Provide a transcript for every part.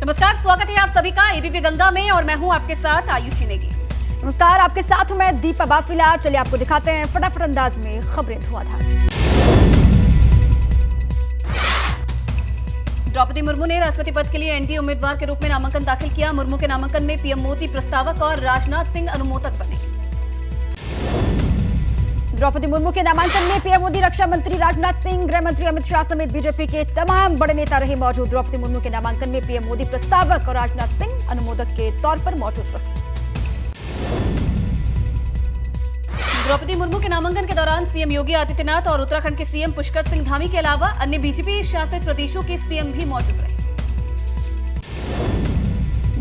नमस्कार, स्वागत है आप सभी का एबीपी गंगा में और मैं हूं आपके साथ आयुषी नेगी। नमस्कार, आपके साथ हूं मैं दीपा बाफिला। चलिए आपको दिखाते हैं फटाफट अंदाज में खबरें धुआंधार। द्रौपदी मुर्मू ने राष्ट्रपति पद के लिए एनडीए उम्मीदवार के रूप में नामांकन दाखिल किया। मुर्मू के नामांकन में पीएम मोदी प्रस्तावक और राजनाथ सिंह अनुमोदक बने। द्रौपदी मुर्मू के नामांकन में पीएम मोदी, रक्षा मंत्री राजनाथ सिंह, गृह मंत्री अमित शाह समेत बीजेपी के तमाम बड़े नेता रहे मौजूद। द्रौपदी मुर्मू के नामांकन में पीएम मोदी प्रस्तावक और राजनाथ सिंह अनुमोदक के तौर पर मौजूद रहे। द्रौपदी मुर्मू के नामांकन के दौरान सीएम योगी आदित्यनाथ और उत्तराखंड के सीएम पुष्कर सिंह धामी के अलावा अन्य बीजेपी शासित प्रदेशों के सीएम भी मौजूद रहे।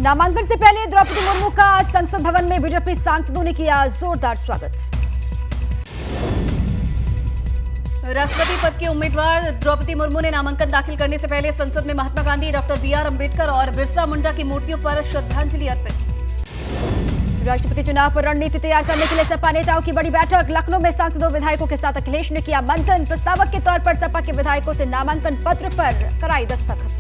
नामांकन से पहले द्रौपदी मुर्मू का संसद भवन में बीजेपी सांसदों ने किया जोरदार स्वागत। राष्ट्रपति पद के उम्मीदवार द्रौपदी मुर्मू ने नामांकन दाखिल करने से पहले संसद में महात्मा गांधी, डॉक्टर बीआर अंबेडकर और बिरसा मुंडा की मूर्तियों पर श्रद्धांजलि अर्पित। राष्ट्रपति चुनाव पर रणनीति तैयार करने के लिए सपा नेताओं की बड़ी बैठक। लखनऊ में सांसदों विधायकों के साथ अखिलेश ने किया मंथन। प्रस्तावक के तौर पर सपा के विधायकों से नामांकन पत्र पर कराई दस्तखत।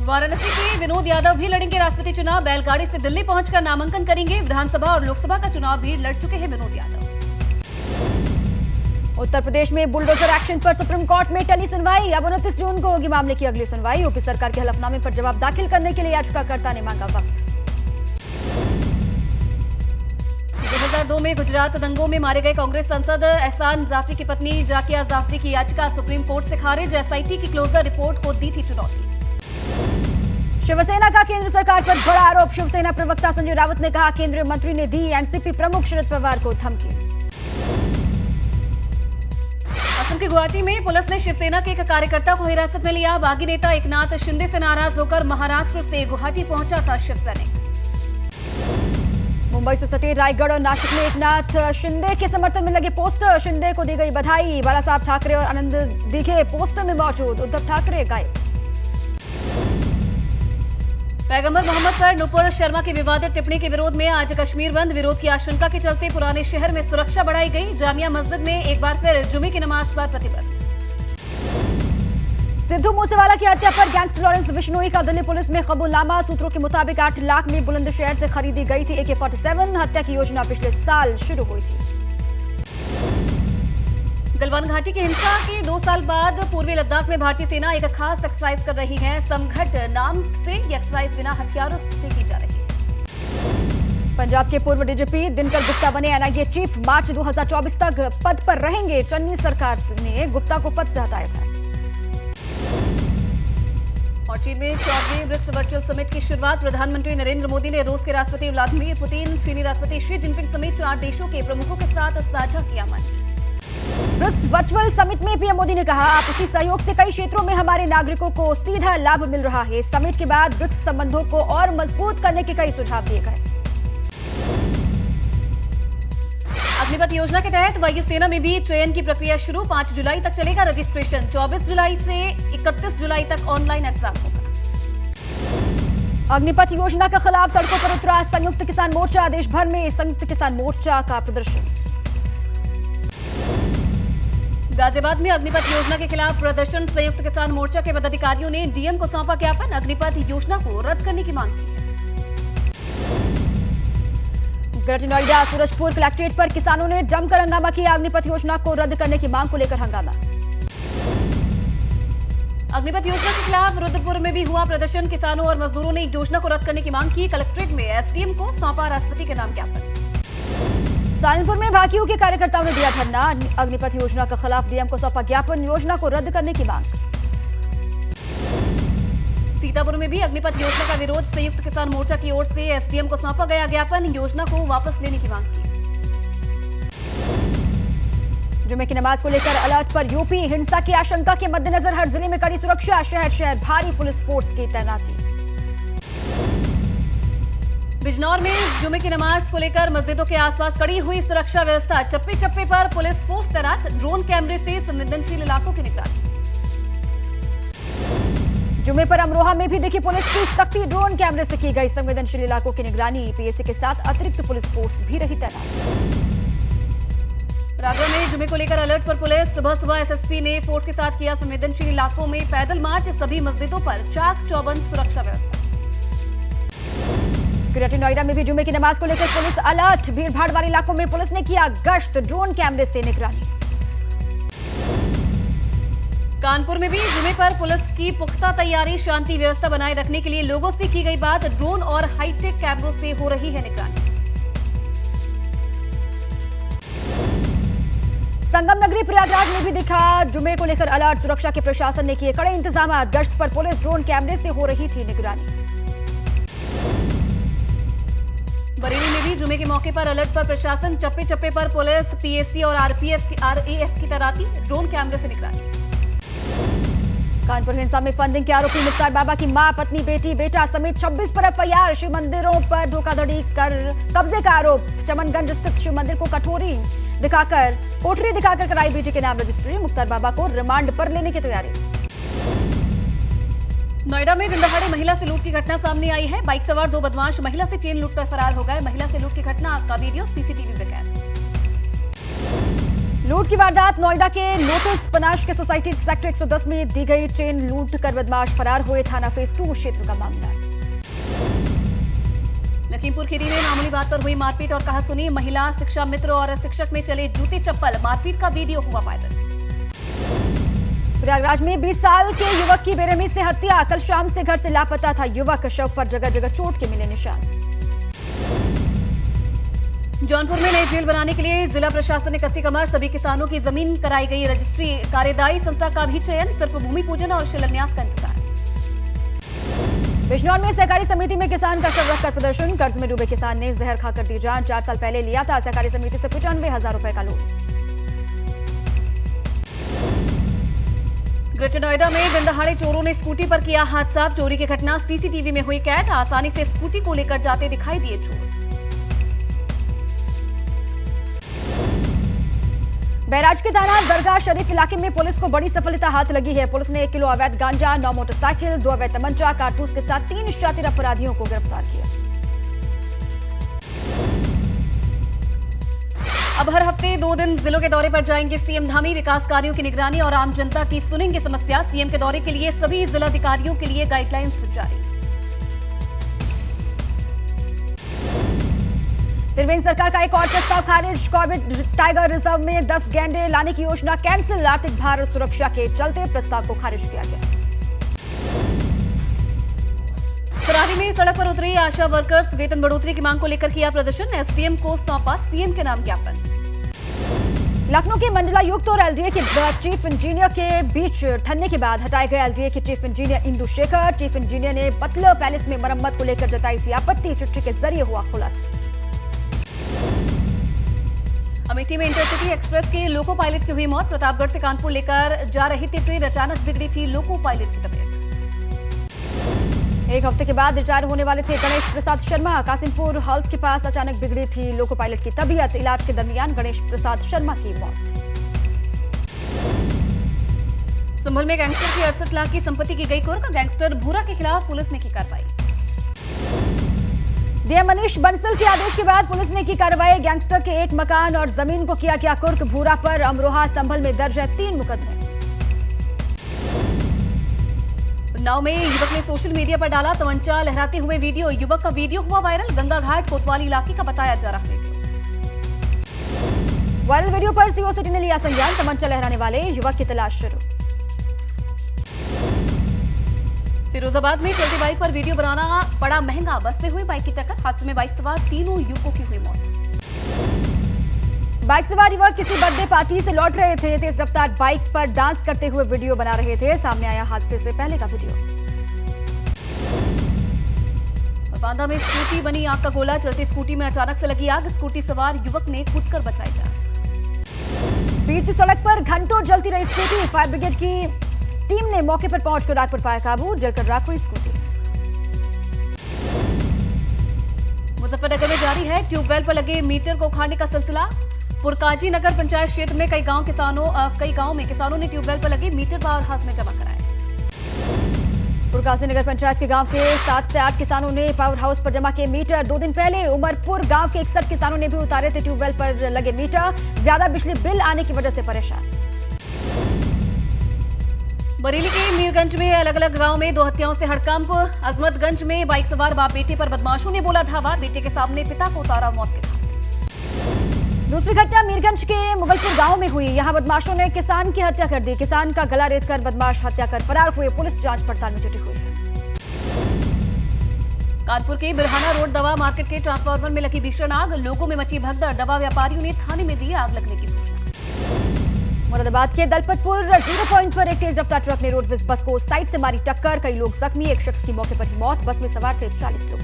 वाराणसी के विनोद यादव भी लड़ेंगे राष्ट्रपति चुनाव। बैलगाड़ी से दिल्ली पहुंचकर नामांकन करेंगे। विधानसभा और लोकसभा का चुनाव भी लड़ चुके हैं विनोद यादव। उत्तर प्रदेश में बुलडोजर एक्शन पर सुप्रीम कोर्ट में टली सुनवाई। अब 29 जून को होगी मामले की अगली सुनवाई। यूपी सरकार के हलफनामे पर जवाब दाखिल करने के लिए याचिकाकर्ता ने मांगा वक्त। 2002 में गुजरात दंगों में मारे गए कांग्रेस सांसद एहसान जाफरी की पत्नी जाकिया जाफरी की याचिका सुप्रीम कोर्ट से खारिज। एसआईटी की क्लोजर रिपोर्ट को दी थी चुनौती। शिवसेना का केंद्र सरकार पर बड़ा आरोप। शिवसेना प्रवक्ता संजय राउत ने कहा केंद्रीय मंत्री ने दी एनसीपी प्रमुख शरद पवार को धमकी। असम के गुवाहाटी में पुलिस ने शिवसेना के एक कार्यकर्ता को हिरासत में लिया। बागी नेता एकनाथ शिंदे से नाराज होकर महाराष्ट्र से गुवाहाटी पहुंचा था शिवसैनिक। मुंबई से सटे रायगढ़ और नासिक में एकनाथ शिंदे के समर्थन में लगे पोस्टर। शिंदे को दी गई बधाई। बाला साहब ठाकरे और आनंद दिखे पोस्टर में मौजूद। उद्धव ठाकरे गायब। पैगंबर मोहम्मद पर नुपुर शर्मा की विवादित टिप्पणी के विरोध में आज कश्मीर बंद। विरोध की आशंका के चलते पुराने शहर में सुरक्षा बढ़ाई गई। जामिया मस्जिद में एक बार फिर जुमे की नमाज पर प्रतिबंध। सिद्धू मूसेवाला की हत्या पर गैंगस्टर लॉरेंस बिश्नोई का दिल्ली पुलिस में कबूलनामा। सूत्रों के मुताबिक 8 लाख में बुलंदशहर से खरीदी गई थी AK-47। हत्या की योजना पिछले साल शुरू हुई थी। गलवान घाटी की हिंसा के 2 साल बाद पूर्वी लद्दाख में भारतीय सेना एक खास एक्सरसाइज कर रही है। समघट नाम से ये एक्सरसाइज बिना हथियारों से की जा रही है। पंजाब के पूर्व डीजीपी दिनकर गुप्ता बने एनआईए चीफ। मार्च 2024 तक पद पर रहेंगे। चन्नी सरकार ने गुप्ता को पद से हटाया था। और चीन में 14वें ब्रिक्स वर्चुअल समिट की शुरुआत। प्रधानमंत्री नरेंद्र मोदी ने रूस के राष्ट्रपति व्लादिमीर पुतिन, चीनी राष्ट्रपति शी जिनपिंग समेत 4 देशों के प्रमुखों के साथ साझा किया मंच। ब्रिक्स वर्चुअल समिट में पीएम मोदी ने कहा आपसी सहयोग से कई क्षेत्रों में हमारे नागरिकों को सीधा लाभ मिल रहा है। समिट के बाद ब्रिक्स संबंधों को और मजबूत करने के कई सुझाव दिए गए। अग्निपथ योजना के तहत वायुसेना में भी चयन की प्रक्रिया शुरू। 5 जुलाई तक चलेगा रजिस्ट्रेशन। 24 जुलाई से 31 जुलाई तक ऑनलाइन एग्जाम होगा। अग्निपथ योजना के खिलाफ सड़कों पर उतरा संयुक्त किसान मोर्चा। देश भर में संयुक्त किसान मोर्चा का प्रदर्शन। गाजियाबाद में अग्निपथ योजना के खिलाफ प्रदर्शन। संयुक्त किसान मोर्चा के पदाधिकारियों ने डीएम को सौंपा ज्ञापन। अग्निपथ योजना को रद्द करने की मांग की है। ग्रेटर नोएडा सूरजपुर कलेक्ट्रेट पर किसानों ने जमकर हंगामा किया। अग्निपथ योजना को रद्द करने की मांग को लेकर हंगामा। अग्निपथ योजना के खिलाफ रुद्रपुर में भी हुआ प्रदर्शन। किसानों और मजदूरों ने योजना को रद्द करने की मांग की। कलेक्ट्रेट में एसडीएम को सौंपा राष्ट्रपति के नाम ज्ञापन। सालनपुर में भाकियों के कार्यकर्ताओं ने दिया धरना। अग्निपथ योजना के खिलाफ डीएम को सौंपा ज्ञापन। योजना को रद्द करने की मांग। सीतापुर में भी अग्निपथ योजना का विरोध। संयुक्त किसान मोर्चा की ओर से एसडीएम को सौंपा गया ज्ञापन। योजना को वापस लेने की मांग की। जुमे की नमाज को लेकर अलर्ट पर यूपी। हिंसा की आशंका के मद्देनजर हर जिले में कड़ी सुरक्षा। शहर शहर भारी पुलिस फोर्स की तैनाती। बिजनौर में जुमे की नमाज को लेकर मस्जिदों के आसपास कड़ी हुई सुरक्षा व्यवस्था। चप्पे चप्पे पर पुलिस फोर्स तैनात। ड्रोन कैमरे से संवेदनशील इलाकों की निगरानी। जुमे पर अमरोहा में भी देखी पुलिस की सख्ती। ड्रोन कैमरे से की गई संवेदनशील इलाकों की निगरानी। पीएसी के साथ अतिरिक्त पुलिस फोर्स भी रही तैनात। रागरा में जुमे को लेकर अलर्ट पर पुलिस। सुबह सुबह एसएसपी ने फोर्स के साथ किया संवेदनशील इलाकों में पैदल मार्च। सभी मस्जिदों पर चाक चौबंद सुरक्षा व्यवस्था। ग्रेटर नोएडा में भी जुमे की नमाज को लेकर पुलिस अलर्ट। भीड़भाड़ वाले इलाकों में पुलिस ने किया गश्त, ड्रोन कैमरे से निगरानी। कानपुर में भी जुमे पर पुलिस की पुख्ता तैयारी। शांति व्यवस्था बनाए रखने के लिए लोगों से की गई बात। ड्रोन और हाईटेक कैमरों से हो रही है निगरानी। संगम नगरी प्रयागराज में भी दिखा जुमे को लेकर अलर्ट। सुरक्षा के प्रशासन ने किए कड़े इंतजाम। गश्त पर पुलिस, ड्रोन कैमरे से हो रही थी निगरानी। बरेली में भी जुमे के मौके पर अलर्ट पर प्रशासन। चप्पे चप्पे पर पुलिस, पीएसी और आरएएफ की तैनाती। ड्रोन कैमरे से निगरानी। कानपुर हिंसा में फंडिंग के आरोपी मुख्तार बाबा की मां, पत्नी, बेटी, बेटा समेत 26 पर एफआईआर। शिव मंदिरों पर धोखाधड़ी कर कब्जे का आरोप। चमनगंज स्थित शिव मंदिर को कोठरी दिखाकर कराई बेटी के नाम रजिस्ट्री। मुख्तार बाबा को रिमांड पर लेने की तैयारी। नोएडा में दिन दहाड़े महिला से लूट की घटना सामने आई है। बाइक सवार 2 बदमाश महिला से चेन लूटकर फरार हो गए। महिला से लूट की घटना का वीडियो सीसीटीवी में कैद। लूट की वारदात नोएडा के लोटस पनाश के सोसाइटी सेक्टर 110 में दी गई। चेन लूट कर बदमाश फरार हुए। थाना फेज 2 क्षेत्र का मामला। लखीमपुर खीरी में मामूली बात पर हुई मारपीट और कहासुनी। महिला, शिक्षा मित्र और शिक्षक में चले जूते चप्पल। मारपीट का वीडियो हुआ वायरल। प्रयागराज में 20 साल के युवक की बेरहमी से हत्या। कल शाम से घर से लापता था युवक। शव पर जगह जगह चोट के मिले निशान। जौनपुर में नई जेल बनाने के लिए जिला प्रशासन ने कसी कमर। सभी किसानों की जमीन कराई गई रजिस्ट्री। कार्यदायी संस्था का भी चयन। सिर्फ भूमि पूजन और शिलान्यास का इंतजार। बिजनौर में सहकारी समिति में किसान का शव रखकर प्रदर्शन। कर्ज में डूबे किसान ने जहर खाकर दी जान। 4 साल पहले लिया था सहकारी समिति से 95,000 रुपए का लोन। ग्रेटर नोएडा में दिन दहाड़े चोरों ने स्कूटी पर किया हादसा। चोरी की घटना सीसीटीवी में हुई कैद। आसानी से स्कूटी को लेकर जाते दिखाई दिए चोर। बैराज के थाना दरगाह शरीफ इलाके में पुलिस को बड़ी सफलता हाथ लगी है। पुलिस ने 1 किलो अवैध गांजा, 9 मोटरसाइकिल, 2 अवैध तमंचा, कारतूस के साथ 3 शातिर अपराधियों को गिरफ्तार किया। अब हर हफ्ते 2 दिन जिलों के दौरे पर जाएंगे सीएम धामी। विकास कार्यों की निगरानी और आम जनता की सुनेंगे समस्या। सीएम के दौरे के लिए सभी जिलाधिकारियों के लिए गाइडलाइंस जारी। त्रिवेंद्र सरकार का एक और प्रस्ताव खारिज। कॉर्बेट टाइगर रिजर्व में 10 गैंडे लाने की योजना कैंसिल। आर्थिक भार सुरक्षा के चलते प्रस्ताव को खारिज किया गया। करारी में सड़क पर उतरी आशा वर्कर्स। वेतन बढ़ोतरी की मांग को लेकर किया प्रदर्शन। एसडीएम को सौंपा सीएम के नाम ज्ञापन। लखनऊ के मंडलायुक्त और एलडीए के चीफ इंजीनियर के बीच ठन्ने के बाद हटाए गए एलडीए के chief engineer Indu Shekhar. Chief engineer ने बटलर पैलेस में मरम्मत को लेकर जताई थी आपत्ति। चिट्ठी के जरिए हुआ खुलासा। अमेठी में इंटरसिटी एक्सप्रेस के लोको पायलट की हुई मौत। प्रतापगढ़ से कानपुर लेकर जा रही थी ट्रेन। अचानक बिगड़ी थी लोको पायलट की तबीयत। 1 हफ्ते के बाद रिटायर होने वाले थे गणेश प्रसाद शर्मा। कासिमपुर हाउस के पास अचानक बिगड़ी थी लोको पायलट की तबीयत। इलाज के दरमियान गणेश प्रसाद शर्मा की मौत। संभल में गैंगस्टर की 68 लाख की संपत्ति की गई कुर्क। गैंगस्टर भूरा के खिलाफ पुलिस ने की कार्रवाई। डीएम मनीष बंसल के आदेश के बाद पुलिस ने की कार्रवाई। गैंगस्टर के 1 मकान और जमीन को किया गया कुर्क। भूरा पर अमरोहा संभल में दर्ज है 3 मुकदमे। उन्नाव में युवक ने सोशल मीडिया पर डाला तमंचा लहराते हुए वीडियो। युवक का वीडियो हुआ वायरल। गंगा घाट कोतवाली इलाके का बताया जा रहा वीडियो। वायरल वीडियो पर सीओ सिटी ने लिया संज्ञान। तमंचा लहराने वाले युवक की तलाश शुरू। फिरोजाबाद में चलती बाइक पर वीडियो बनाना पड़ा महंगा। बस से हुई बाइक की टक्कर। हादसे में बाइक सवार 3 युवकों की हुई मौत। बाइक सवार युवक किसी बर्थडे पार्टी से लौट रहे थे। तेज रफ्तार बाइक पर डांस करते हुए वीडियो बना रहे थे। सामने आया हादसे से पहले का वीडियो। और बांदा में स्कूटी बनी आग का गोला। चलती स्कूटी में अचानक से लगी आग। स्कूटी सवार युवक ने कूदकर बचाई जान। बीच सड़क पर घंटों जलती रही स्कूटी। फायर ब्रिगेड की टीम ने मौके पर पहुंचकर आग पर पाया काबू। जलकर राख हुई स्कूटी। मुजफ्फरनगर में जारी है ट्यूबवेल पर लगे मीटर को उखाड़ने का सिलसिला। पुरकाजी नगर पंचायत क्षेत्र में कई गांव में किसानों ने ट्यूबवेल पर लगे मीटर पावर हाउस में जमा कराए। गाजीनगर पंचायत के गांव के 7 से 8 किसानों ने पावर हाउस पर जमा किए मीटर। 2 दिन पहले उमरपुर गांव के 61 किसानों ने भी उतारे थे ट्यूबवेल पर लगे मीटर। ज्यादा बिजली बिल आने की वजह से परेशान। बरेली के मीरगंज में अलग अलग गांव में 2 हत्याओं से हड़कंप। अजमतगंज में बाइक सवार बाप बेटे पर बदमाशों ने बोला धावा। बेटे के सामने पिता को उतारा मौत के घाट। दूसरी घटना मीरगंज के मुगलपुर गांव में हुई। यहां बदमाशों ने किसान की हत्या कर दी। किसान का गला रेतकर बदमाश हत्या कर फरार हुए। पुलिस जांच पड़ताल में जुटी हुई है। कानपुर के बिरहाना रोड दवा मार्केट के ट्रांसफार्मर में लगी भीषण आग। लोगों में मची भगदड़। दवा व्यापारियों ने थाने में दी आग लगने की सूचना। मुरादाबाद के दलपतपुर 0 पॉइंट पर एक तेज रफ्तार ट्रक ने रोडवेज बस को साइड से मारी टक्कर। कई लोग जख्मी। एक शख्स की मौके पर ही मौत। बस में सवार थे 40 लोग।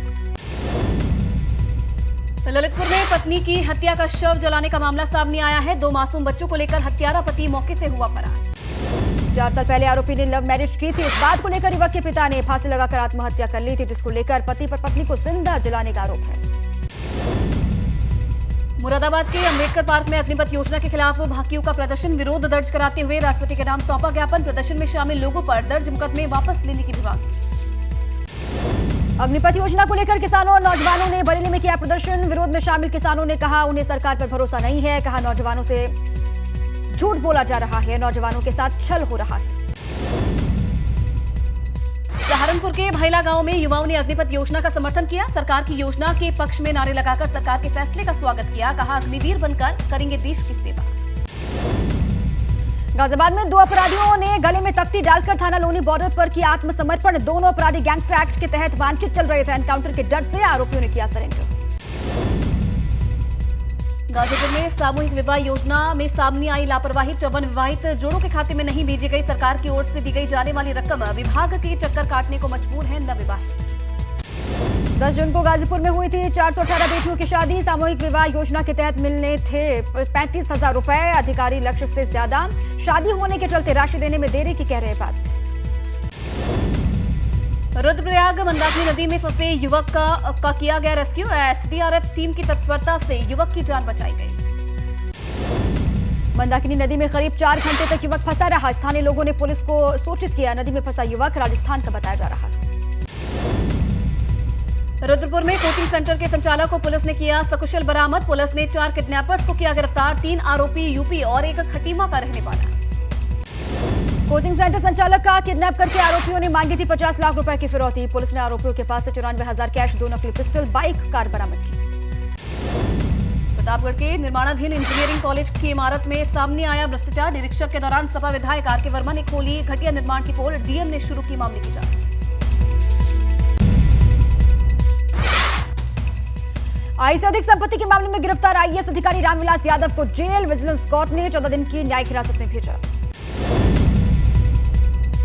ललितपुर में पत्नी की हत्या का शव जलाने का मामला सामने आया है। 2 मासूम बच्चों को लेकर हत्यारा पति मौके से हुआ फरार। 4 साल पहले आरोपी ने लव मैरिज की थी। इस बात को लेकर युवक के पिता ने फांसी लगाकर आत्महत्या कर ली थी, जिसको लेकर पति पर पत्नी को जिंदा जलाने का आरोप है। मुरादाबाद के अंबेडकर पार्क में अग्निपथ योजना के खिलाफ भाकियों का प्रदर्शन। विरोध दर्ज कराते हुए राष्ट्रपति के नाम सौंपा ज्ञापन। प्रदर्शन में शामिल लोगों पर दर्ज मुकदमे वापस लेने की भी मांग। अग्निपथ योजना को लेकर किसानों और नौजवानों ने बरेली में किया प्रदर्शन। विरोध में शामिल किसानों ने कहा उन्हें सरकार पर भरोसा नहीं है। कहा नौजवानों से झूठ बोला जा रहा है। नौजवानों के साथ छल हो रहा है। सहारनपुर के भैला गांव में युवाओं ने अग्निपथ योजना का समर्थन किया। सरकार की योजना के पक्ष में नारे लगाकर सरकार के फैसले का स्वागत किया। कहा अग्निवीर बनकर करेंगे देश की सेवा। गाजियाबाद में 2 अपराधियों ने गले में तख्ती डालकर थाना लोनी बॉर्डर पर किया आत्मसमर्पण। दोनों अपराधी गैंगस्टर एक्ट के तहत वांछित चल रहे थे। एनकाउंटर के डर से आरोपियों ने किया सरेंडर। गाजीपुर में सामूहिक विवाह योजना में सामने आई लापरवाही। 54 विवाहित जोड़ों के खाते में नहीं भेजी गई सरकार की ओर से दी गई जाने वाली रकम। विभाग के चक्कर काटने को मजबूर हैं नवविवाहित। 10 जून को गाजीपुर में हुई थी 418 बेटियों की शादी। सामूहिक विवाह योजना के तहत मिलने थे 35,000 रुपए। अधिकारी लक्ष्य से ज्यादा। शादी होने के चलते राशि देने में देरी की कह रहे बात। रुद्रप्रयाग मंदाकिनी नदी में फंसे युवक का किया गया रेस्क्यू। एसडीआरएफ टीम की तत्परता से युवक की जान बचाई गई। मंदाकिनी नदी में करीब 4 घंटे तक युवक फंसा रहा। स्थानीय लोगों ने पुलिस को सूचित किया। नदी में फंसा युवक राजस्थान का बताया जा रहा है। रुद्रपुर में कोचिंग सेंटर के संचालक को पुलिस ने किया सकुशल बरामद। पुलिस ने 4 किडनैपर्स को किया गिरफ्तार। 3 आरोपी यूपी और एक खटीमा का रहने वाला। कोचिंग सेंटर संचालक का किडनैप करके आरोपियों ने मांगी थी 50 लाख रुपए की फिरौती। पुलिस ने आरोपियों के पास से 94,000 कैश, 2 नकली पिस्टल, बाइक, कार बरामद की। प्रतापगढ़ के निर्माणाधीन इंजीनियरिंग कॉलेज की इमारत में सामने आया भ्रष्टाचार। निरीक्षक के दौरान सपा विधायक आर के वर्मा ने खोली घटिया निर्माण की पोल। डीएम ने शुरू की मामले की जांच। आई से अधिक संपत्ति के मामले में गिरफ्तार आईएएस अधिकारी रामविलास यादव को जेल। विजिलेंस कोर्ट ने 14 दिन की न्यायिक हिरासत में भेजा।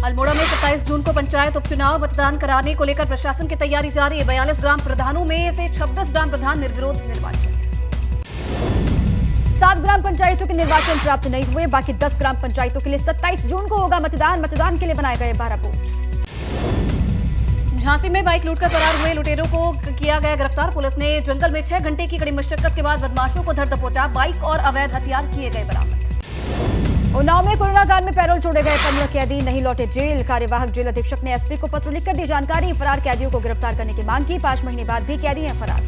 अल्मोड़ा में 27 जून को पंचायत उपचुनाव। मतदान कराने को लेकर प्रशासन की तैयारी जारी। 42 ग्राम प्रधानों में से 26 ग्राम प्रधान निर्विरोध निर्वाचित। 7 ग्राम पंचायतों के निर्वाचन प्राप्त नहीं हुए। बाकी 10 ग्राम पंचायतों के लिए 27 जून को होगा मतदान। मतदान के लिए बनाए गए 12 बूथ। झांसी में बाइक लूटकर फरार हुए लुटेरों को किया गया गिरफ्तार। पुलिस ने जंगल में 6 घंटे की कड़ी मशक्कत के बाद बदमाशों को धर दबोचा। बाइक और अवैध हथियार किए गए बरामद। उन्नाव में कोरोना काल में पैरोल छोड़े गए 15 कैदी नहीं लौटे जेल। कार्यवाहक जेल अधीक्षक ने एसपी को पत्र लिखकर दी जानकारी। फरार कैदियों को गिरफ्तार करने की मांग की। 5 महीने बाद भी कैदी हैं फरार।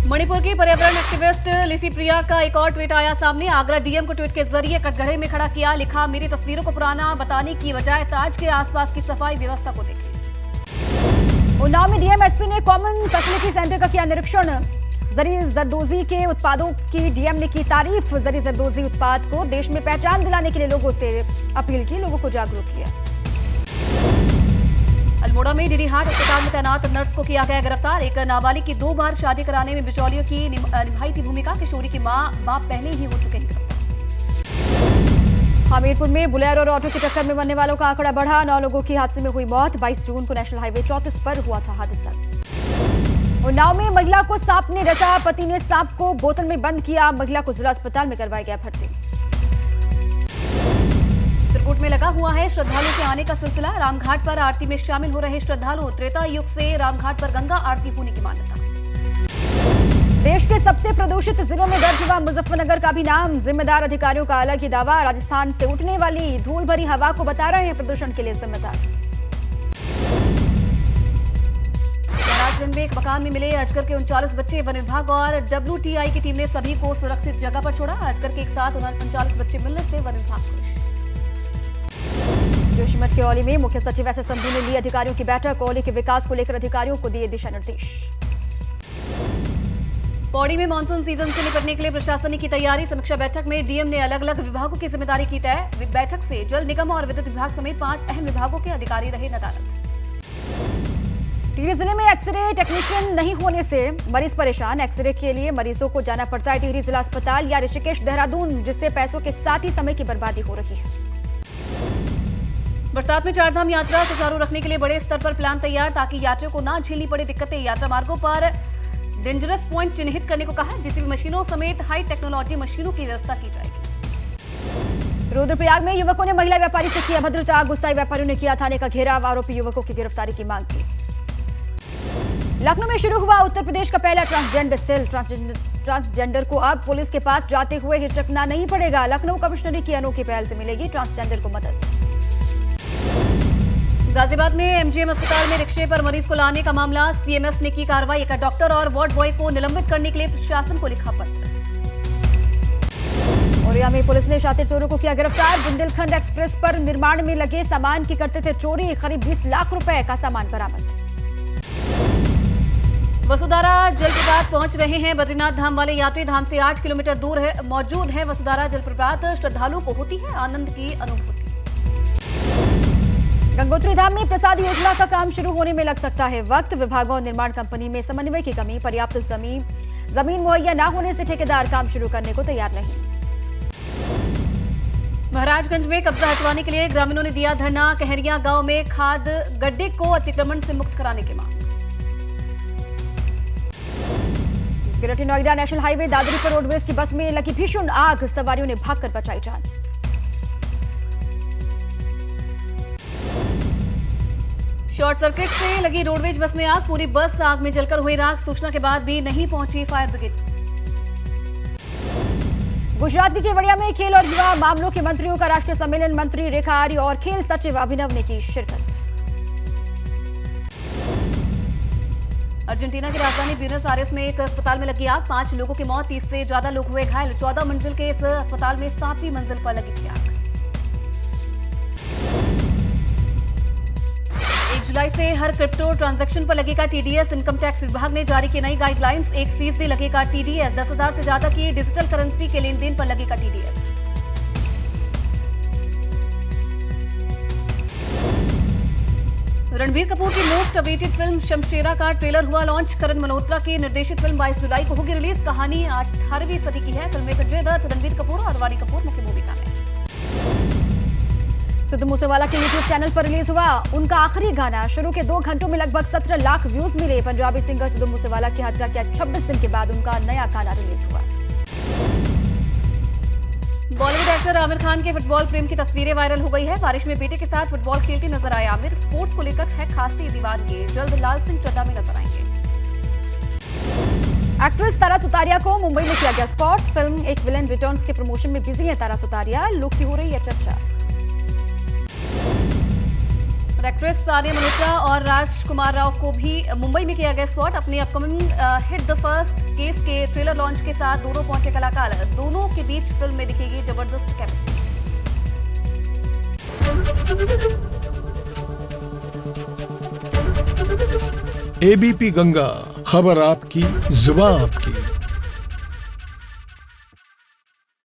मणिपुर की पर्यावरण एक्टिविस्ट लिसी प्रिया का एक और ट्वीट आया सामने। आगरा डीएम को ट्वीट के जरिए कटघरे में खड़ा किया। लिखा मेरी तस्वीरों को पुराना बताने की बजाय ताज के आसपास की सफाई व्यवस्था को देखें। उन्नाव में डीएम एसपी ने कॉमन फैसिलिटी सेंटर का किया निरीक्षण। जरी जरदोजी के उत्पादों की डीएम ने की तारीफ। जरी जरदोजी उत्पाद को देश में पहचान दिलाने के लिए लोगों से अपील की। लोगों को जागरूक किया। अल्मोड़ा में डीडी हाट अस्पताल में तैनात नर्स को किया गया गिरफ्तार। एक नाबालिग की 2 बार शादी कराने में बिचौलियों की निभाई थी भूमिका। किशोरी की मां बाप पहले ही हो चुके हैं गिरफ्तार। हमीरपुर में बुलेरो और ऑटो की टक्कर में मरने वालों का आंकड़ा बढ़ा। 9 लोगों की हादसे में हुई मौत। 22 जून को नेशनल हाईवे 34 पर हुआ था हादसा। उन्नाव में महिला को सांप ने डसा। पति ने सांप को बोतल में बंद किया। महिला को जिला अस्पताल में करवाया गया भर्ती। चित्रकूट में लगा हुआ है श्रद्धालुओं के आने का सिलसिला। रामघाट पर आरती में शामिल हो रहे श्रद्धालु। त्रेता युग से रामघाट पर गंगा आरती होने की मान्यता। देश के सबसे प्रदूषित जिलों में दर्ज हुआ मुजफ्फरनगर का भी नाम। जिम्मेदार अधिकारियों का अलग ही दावा। राजस्थान से उठने वाली धूल भरी हवा को बता रहे हैं प्रदूषण के लिए जिम्मेदार। महाराजगंज में एक मकान में मिले अजगर के 39 बच्चे। वन विभाग और WTI की टीम ने सभी को सुरक्षित जगह पर छोड़ा। अजगर के एक साथ 39 बच्चे मिलने से वन विभाग खुश। जोशीमठ के औली में मुख्य सचिव एस संधू ने ली अधिकारियों की बैठक। औली के विकास को लेकर अधिकारियों को दिए दिशा निर्देश। पौड़ी में मानसून सीजन से निपटने के लिए प्रशासन की तैयारी। समीक्षा बैठक में डीएम ने अलग अलग विभागों की जिम्मेदारी की तय। बैठक से जल निगम और विद्युत विभाग समेत 5 अहम विभागों के अधिकारी रहे नदारद। टिहरी जिले में एक्सरे टेक्नीशियन नहीं होने से मरीज परेशान। एक्सरे के लिए मरीजों को जाना पड़ता है टिहरी जिला अस्पताल या ऋषिकेश देहरादून, जिससे पैसों के साथ ही समय की बर्बादी हो रही है। बरसात में चारधाम यात्रा सुचारू रखने के लिए बड़े स्तर पर प्लान तैयार, ताकि यात्रियों को न झेलनी पड़े दिक्कतें। यात्रा मार्गों पर डेंजरस पॉइंट चिन्हित करने को कहा। जेसीबी मशीनों समेत हाई टेक्नोलॉजी मशीनों की व्यवस्था की जाएगी। रुद्रप्रयाग में युवकों ने महिला व्यापारी से किया अभद्रता। गुस्साई व्यापारियों ने किया थाने का घेराव। आरोपी युवकों की गिरफ्तारी की मांग की। लखनऊ में शुरू हुआ उत्तर प्रदेश का पहला ट्रांसजेंडर सेल। ट्रांसजेंडर को अब पुलिस के पास जाते हुए हिचकना नहीं पड़ेगा। लखनऊ कमिश्नरी की अनोखी पहल से मिलेगी ट्रांसजेंडर को मदद। गाजियाबाद में एमजीएम अस्पताल में रिक्शे पर मरीज को लाने का मामला। सीएमएस ने की कार्रवाई। एक डॉक्टर और वार्ड बॉय को निलंबित करने के लिए प्रशासन को लिखा पत्र। औरैया में पुलिस ने शातिर चोरों को किया गिरफ्तार। बुंदेलखंड एक्सप्रेस पर निर्माण में लगे सामान की करते थे चोरी। करीब 20 लाख रुपए का सामान बरामद। वसुधारा जलप्रपात पहुंच रहे हैं बद्रीनाथ धाम वाले यात्री। धाम से 8 किलोमीटर दूर मौजूद है वसुधारा जलप्रपात। श्रद्धालुओं को होती है आनंद की अनुभूति। गंगोत्री धाम में प्रसाद योजना का काम शुरू होने में लग सकता है वक्त। विभागों और निर्माण कंपनी में समन्वय की कमी। पर्याप्त जमीन मुहैया न होने से ठेकेदार काम शुरू करने को तैयार नहीं। महाराजगंज में कब्जा हटवाने के लिए ग्रामीणों ने दिया धरना। कहरिया गांव में खाद गड्ढे को अतिक्रमण से मुक्त कराने की मांग। Greater Noida national highway Dadri पर रोडवेज की बस में लगी भीषण आग। सवारियों ने भागकर बचाई जान। शॉर्ट सर्किट से लगी रोडवेज बस में आग। पूरी बस आग में जलकर हुई राख। सूचना के बाद भी नहीं पहुंची फायर ब्रिगेड। गुजरात के केवड़िया में खेल और युवा मामलों के मंत्रियों का राष्ट्रीय सम्मेलन। मंत्री रेखा आर्य और खेल सचिव अभिनव ने की शिरकत। अर्जेंटीना की राजधानी ब्यूनस आयर्स में एक अस्पताल में लगी आग। 5 लोगों की मौत, 30 से ज्यादा लोग हुए घायल। 14 मंजिल के इस अस्पताल में 7वीं मंजिल पर लगी थी आग। 1 जुलाई से हर क्रिप्टो ट्रांजैक्शन पर लगेगा टीडीएस। इनकम टैक्स विभाग ने जारी की नई गाइडलाइंस। 1% लगेगा टीडीएस। 10,000 से ज्यादा की डिजिटल करेंसी के लेन देन पर लगेगा टीडीएस। रणबीर कपूर की मोस्ट अवेटेड फिल्म शमशेरा का ट्रेलर हुआ लॉन्च। करण मल्होत्रा की निर्देशित फिल्म 22 जुलाई को होगी रिलीज। कहानी 18वीं सदी की है। फिल्म में संजय दत्त, रणबीर कपूर और वाणी कपूर मुख्य भूमिका में। सिद्धू मूसेवाला के यूट्यूब चैनल पर रिलीज हुआ उनका आखिरी गाना। शुरू के 2 घंटों में लगभग 17 लाख व्यूज मिले। पंजाबी सिंगर सिद्धू मूसेवाला की हत्या के 26 दिन के बाद उनका नया गाना रिलीज हुआ। बॉलीवुड एक्टर आमिर खान के फुटबॉल प्रेम की तस्वीरें वायरल हो गई है। बारिश में बेटे के साथ फुटबॉल खेलते नजर आए आमिर। स्पोर्ट्स को लेकर है खासी दीवानगी। जल्द लाल सिंह चड्ढा में नजर आएंगे। एक्ट्रेस तारा सुतारिया को मुंबई में किया गया स्पॉट। फिल्म एक विलेन रिटर्न्स के प्रमोशन में बिजी है तारा सुतारिया। लुक की हो रही है चर्चा। एक्ट्रेस सानिया मल्होत्रा और राजकुमार राव को भी मुंबई में किया गया स्पॉट। अपनी upcoming hit the first case के ट्रेलर लॉन्च के साथ दोनों पहुंचे कलाकार। दोनों के बीच फिल्म में दिखेगी जबरदस्त केमिस्ट्री। एबीपी गंगा, खबर आपकी, जुबान आपकी।